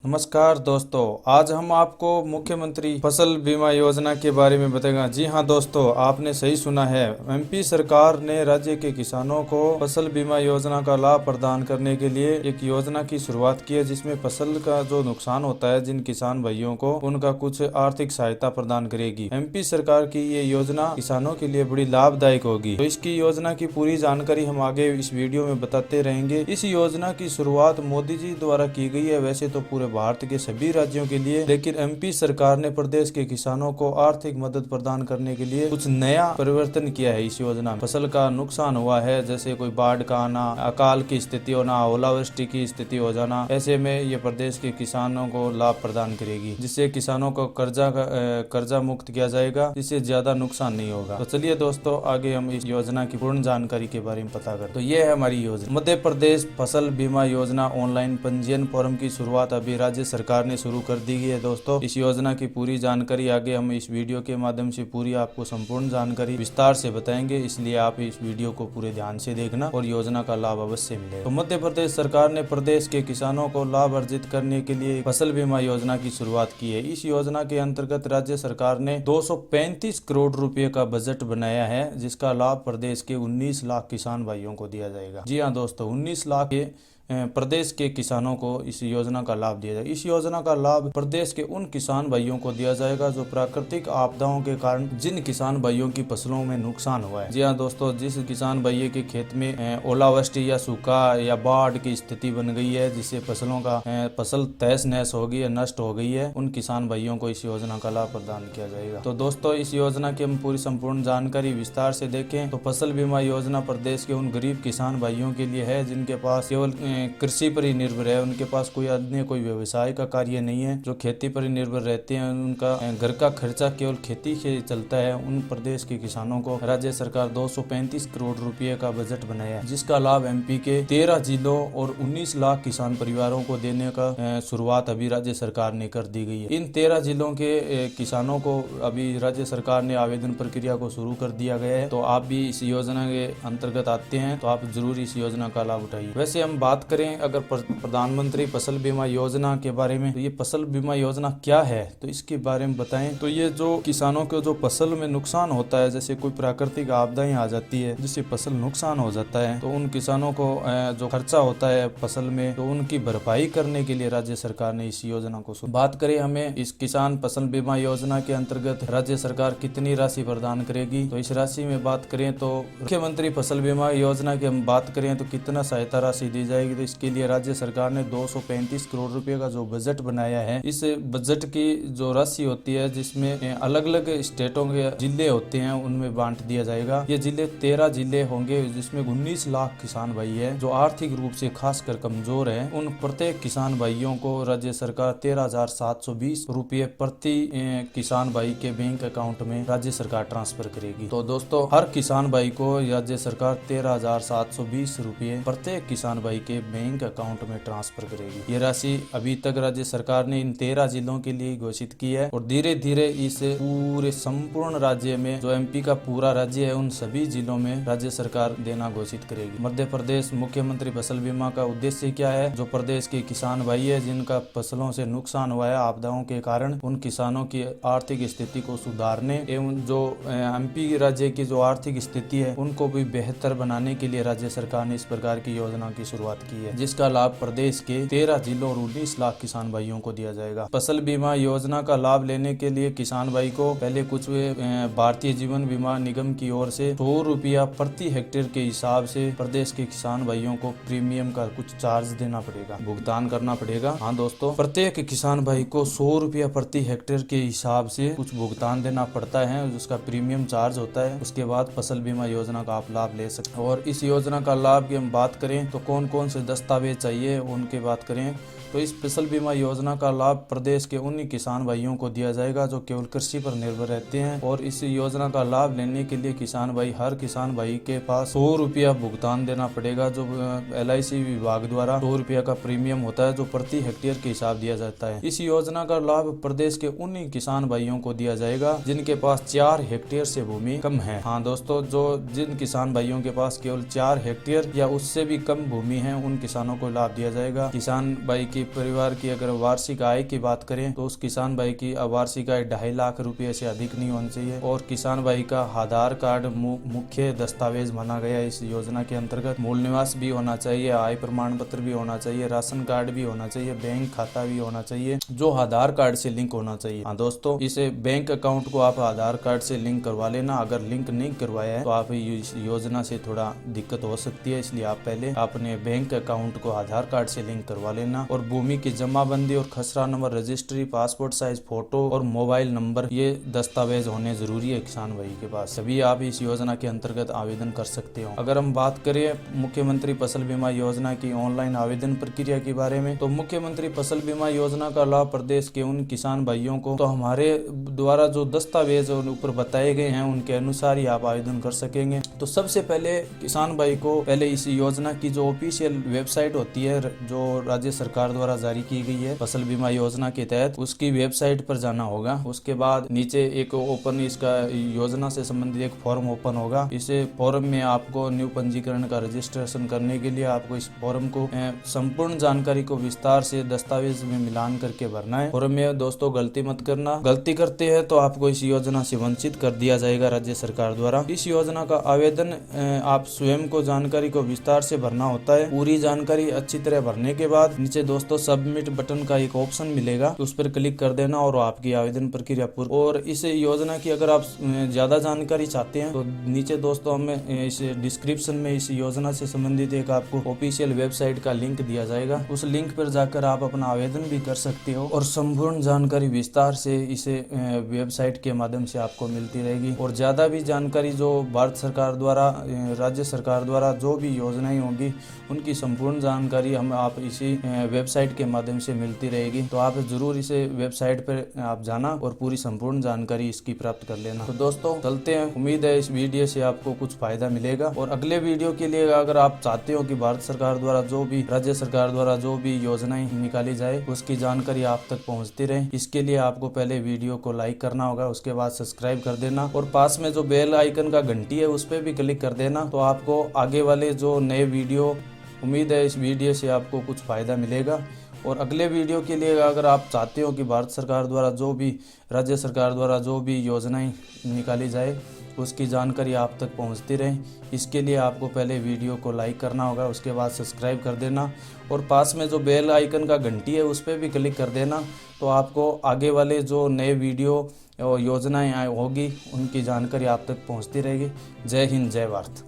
नमस्कार दोस्तों, आज हम आपको मुख्यमंत्री फसल बीमा योजना के बारे में बताएंगे। जी हाँ दोस्तों, आपने सही सुना है। एमपी सरकार ने राज्य के किसानों को फसल बीमा योजना का लाभ प्रदान करने के लिए एक योजना की शुरुआत की है, जिसमें फसल का जो नुकसान होता है जिन किसान भाइयों को, उनका कुछ आर्थिक सहायता प्रदान करेगी। एमपी सरकार की ये योजना किसानों के लिए बड़ी लाभदायक होगी। तो इसकी योजना की पूरी जानकारी हम आगे इस वीडियो में बताते रहेंगे। इस योजना की शुरुआत मोदी जी द्वारा की गई है, वैसे तो पूरे भारत के सभी राज्यों के लिए, लेकिन एमपी सरकार ने प्रदेश के किसानों को आर्थिक मदद प्रदान करने के लिए कुछ नया परिवर्तन किया है। इस योजना में फसल का नुकसान हुआ है, जैसे कोई बाढ़ का आना, अकाल की स्थिति होना, ओलावृष्टि की स्थिति हो जाना, ऐसे में ये प्रदेश के किसानों को लाभ प्रदान करेगी, जिससे किसानों को कर्जा मुक्त किया जाएगा, जिससे ज्यादा नुकसान नहीं होगा। तो चलिए दोस्तों, आगे हम इस योजना की पूर्ण जानकारी के बारे में पता करें। तो ये है हमारी योजना, मध्य प्रदेश फसल बीमा योजना ऑनलाइन पंजीयन फॉर्म की शुरुआत अभी राज्य सरकार ने शुरू कर दी है। दोस्तों, इस योजना की पूरी जानकारी आगे हम इस वीडियो के माध्यम से पूरी आपको संपूर्ण जानकारी विस्तार से बताएंगे, इसलिए आप इस वीडियो को पूरे ध्यान से देखना और योजना का लाभ अवश्य मिलेगा। तो मध्य प्रदेश सरकार ने प्रदेश के किसानों को लाभ अर्जित करने के लिए फसल बीमा योजना की शुरुआत की है। इस योजना के अंतर्गत राज्य सरकार ने 235 करोड़ रुपए का बजट बनाया है, जिसका लाभ प्रदेश के 19 लाख किसान भाइयों को दिया जाएगा। जी हाँ दोस्तों, 19 लाख के प्रदेश के किसानों को इस योजना का लाभ दिया जाएगा। इस योजना का लाभ प्रदेश के उन किसान भाइयों को दिया जाएगा जो प्राकृतिक आपदाओं के कारण जिन किसान भाइयों की फसलों में नुकसान हुआ है। जी हाँ दोस्तों, जिस किसान भाई के खेत में ओलावृष्टि या सूखा या बाढ़ की स्थिति बन गई है, जिससे फसल तहस नहस हो गई है, नष्ट हो गई है, उन किसान भाइयों को इस योजना का लाभ प्रदान किया जाएगा। तो दोस्तों, इस योजना की हम पूरी संपूर्ण जानकारी विस्तार से देखें तो फसल बीमा योजना प्रदेश के उन गरीब किसान भाइयों के लिए है जिनके पास केवल कृषि पर ही निर्भर है, उनके पास कोई अन्य कोई व्यवसाय का कार्य नहीं है, जो खेती पर ही निर्भर रहते हैं, उनका घर का खर्चा केवल खेती से चलता है। उन प्रदेश के किसानों को राज्य सरकार 235 करोड़ रुपए का बजट बनाया है, जिसका लाभ एमपी के 13 जिलों और 19 लाख किसान परिवारों को देने का शुरुआत अभी राज्य सरकार ने कर दी गई है। इन 13 जिलों के किसानों को अभी राज्य सरकार ने आवेदन प्रक्रिया को शुरू कर दिया गया है। तो आप भी इस योजना के अंतर्गत आते हैं तो आप जरूर इस योजना का लाभ उठाइए। वैसे हम बात करें अगर प्रधानमंत्री फसल बीमा योजना के बारे में, तो ये फसल बीमा योजना क्या है, तो इसके बारे में बताएं। तो ये जो किसानों को जो फसल में नुकसान होता है, जैसे कोई प्राकृतिक आपदाएं आ जाती है जिससे फसल नुकसान हो जाता है, तो उन किसानों को जो खर्चा होता है फसल में, तो उनकी भरपाई करने के लिए राज्य सरकार ने इस योजना को बात करें। हमें इस किसान फसल बीमा योजना के अंतर्गत राज्य सरकार कितनी राशि प्रदान करेगी, तो इस राशि में बात करें तो मुख्यमंत्री फसल बीमा योजना की हम बात करें तो कितना सहायता राशि दी जाएगी, तो इसके लिए राज्य सरकार ने 235 करोड़ रुपए का जो बजट बनाया है, इस बजट की जो राशि होती है जिसमें अलग अलग स्टेटों के जिले होते हैं उनमें बांट दिया जाएगा। ये जिले 13 जिले होंगे, जिसमें 19 लाख किसान भाई है जो आर्थिक रूप से खासकर कमजोर है। उन प्रत्येक किसान भाइयों को राज्य सरकार 13,720 रुपये प्रति किसान भाई के बैंक अकाउंट में राज्य सरकार ट्रांसफर करेगी। तो दोस्तों, हर किसान भाई को राज्य सरकार 13,720 रुपये प्रत्येक किसान भाई के बैंक अकाउंट में ट्रांसफर करेगी। ये राशि अभी तक राज्य सरकार ने इन 13 जिलों के लिए घोषित की है और धीरे धीरे इस पूरे संपूर्ण राज्य में, जो एमपी का पूरा राज्य है, उन सभी जिलों में राज्य सरकार देना घोषित करेगी। मध्य प्रदेश मुख्यमंत्री फसल बीमा का उद्देश्य क्या है? जो प्रदेश के किसान भाई है जिनका फसलों से नुकसान हुआ है आपदाओं के कारण, उन किसानों की आर्थिक स्थिति को सुधारने एवं जो एमपी राज्य की जो आर्थिक स्थिति है उनको भी बेहतर बनाने के लिए राज्य सरकार ने इस प्रकार की योजना की शुरुआत की है, जिसका लाभ प्रदेश के 13 जिलों और 19 लाख किसान भाइयों को दिया जाएगा। फसल बीमा योजना का लाभ लेने के लिए किसान भाई को पहले कुछ भारतीय जीवन बीमा निगम की ओर से 100 रुपया प्रति हेक्टेयर के हिसाब से प्रदेश के किसान भाइयों को प्रीमियम का कुछ चार्ज देना पड़ेगा, भुगतान करना पड़ेगा। हाँ दोस्तों, प्रत्येक किसान भाई को 100 रुपया प्रति हेक्टेयर के हिसाब से कुछ भुगतान देना पड़ता है, उसका प्रीमियम चार्ज होता है। उसके बाद फसल बीमा योजना का आप लाभ ले सकते हैं। और इस योजना का लाभ की हम बात करें तो कौन कौन से दस्तावेज चाहिए उनकी बात करें तो इस फसल बीमा योजना का लाभ प्रदेश के उन किसान भाइयों को दिया जाएगा जो केवल कृषि पर निर्भर रहते हैं। और इस योजना का लाभ लेने के लिए हर किसान भाई के पास 100 रुपया भुगतान देना पड़ेगा, जो LIC विभाग द्वारा 100 रुपया का प्रीमियम होता है, जो प्रति हेक्टेयर के हिसाब दिया जाता है। इस योजना का लाभ प्रदेश के उन किसान भाइयों को दिया जाएगा जिनके पास 4 हेक्टेयर से भूमि कम है। हाँ दोस्तों, जिन किसान भाइयों के पास केवल 4 हेक्टेयर या उससे भी कम भूमि है, उन किसानों को लाभ दिया जाएगा। किसान भाई की परिवार की अगर वार्षिक आय की बात करें तो उस किसान भाई की वार्षिक आय 2.5 लाख रुपए से अधिक नहीं होनी चाहिए और किसान भाई का आधार कार्ड मुख्य दस्तावेज माना गया इस योजना के अंतर्गत। मूल निवास भी होना चाहिए, आय प्रमाण पत्र भी होना चाहिए, राशन कार्ड भी होना चाहिए, बैंक खाता भी होना चाहिए जो आधार कार्ड से लिंक होना चाहिए। हाँ दोस्तों, इसे बैंक अकाउंट को आप आधार कार्ड से लिंक करवा लेना। अगर लिंक नहीं करवाया है तो आप इस योजना से थोड़ा दिक्कत हो सकती है, इसलिए आप पहले अपने बैंक अकाउंट को आधार कार्ड से लिंक करवा लेना। और भूमि की जमाबंदी और खसरा number, registry, passport size photo और मोबाइल नंबर, ये दस्तावेज होने जरूरी है किसान भाई के पास, सभी आप इस योजना के अंतर्गत आवेदन कर सकते हो। अगर हम बात करें मुख्यमंत्री फसल बीमा योजना की ऑनलाइन आवेदन प्रक्रिया के बारे में, तो मुख्यमंत्री फसल बीमा योजना का लाभ प्रदेश के उन किसान भाइयों को तो हमारे द्वारा जो दस्तावेज ऊपर बताए गए हैं उनके अनुसार ही आप आवेदन कर सकेंगे। तो सबसे पहले किसान भाई को पहले इस योजना की जो ऑफिशियल वेबसाइट होती है जो राज्य सरकार द्वारा जारी की गई है फसल बीमा योजना के तहत, उसकी वेबसाइट पर जाना होगा। उसके बाद नीचे एक ओपन इसका योजना से संबंधित एक फॉर्म ओपन होगा। इस फॉर्म में आपको न्यू पंजीकरण का रजिस्ट्रेशन करने के लिए आपको इस फॉर्म को संपूर्ण जानकारी को विस्तार से दस्तावेज में मिलान करके भरना है। फॉर्म में दोस्तों गलती मत करना, गलती करते हैं तो आपको इस योजना से वंचित कर दिया जाएगा राज्य सरकार द्वारा। इस योजना का आवेदन आप स्वयं को जानकारी को विस्तार से भरना होता है। पूरी जानकारी अच्छी तरह भरने के बाद नीचे दोस्तों सबमिट बटन का एक ऑप्शन मिलेगा, उस पर क्लिक कर देना और आपकी आवेदन प्रक्रिया पूरी। और इस योजना की अगर आप ज्यादा जानकारी चाहते हैं तो नीचे दोस्तों हमें इस डिस्क्रिप्शन में इस योजना से संबंधित एक आपको ऑफिशियल वेबसाइट का लिंक दिया जाएगा। उस लिंक पर जाकर आप अपना आवेदन भी कर सकते हो और संपूर्ण जानकारी विस्तार से इसे वेबसाइट के माध्यम से आपको मिलती रहेगी। और ज्यादा भी जानकारी जो भारत सरकार द्वारा, राज्य सरकार द्वारा जो भी योजनाएं होंगी उनकी संपूर्ण जानकारी आप इसी वेबसाइट के माध्यम से मिलती रहेगी। तो आप जरूर इसे वेबसाइट पर आप जाना और पूरी संपूर्ण जानकारी इसकी प्राप्त कर लेना। तो दोस्तों चलते हैं, उम्मीद है इस वीडियो से आपको कुछ फायदा मिलेगा। और अगले वीडियो के लिए अगर आप चाहते हो कि भारत सरकार द्वारा जो भी, राज्य सरकार द्वारा जो भी योजनाएं निकाली जाए उसकी जानकारी आप तक पहुंचती रहे, इसके लिए आपको पहले वीडियो को लाइक करना होगा, उसके बाद सब्सक्राइब कर देना और पास में जो बेल आइकन का घंटी है उस पर भी क्लिक कर देना। तो आपको आगे वाले जो नए वीडियो, उम्मीद है इस वीडियो से आपको कुछ फायदा मिलेगा। और अगले वीडियो के लिए अगर आप चाहते हो कि भारत सरकार द्वारा जो भी, राज्य सरकार द्वारा जो भी योजनाएं निकाली जाए उसकी जानकारी आप तक पहुंचती रहे, इसके लिए आपको पहले वीडियो को लाइक करना होगा, उसके बाद सब्सक्राइब कर देना और पास में जो बेल आइकन का घंटी है उस पर भी क्लिक कर देना। तो आपको आगे वाले जो नए वीडियो और योजनाएं होगी उनकी जानकारी आप तक पहुंचती रहेगी। जय हिंद, जय भारत।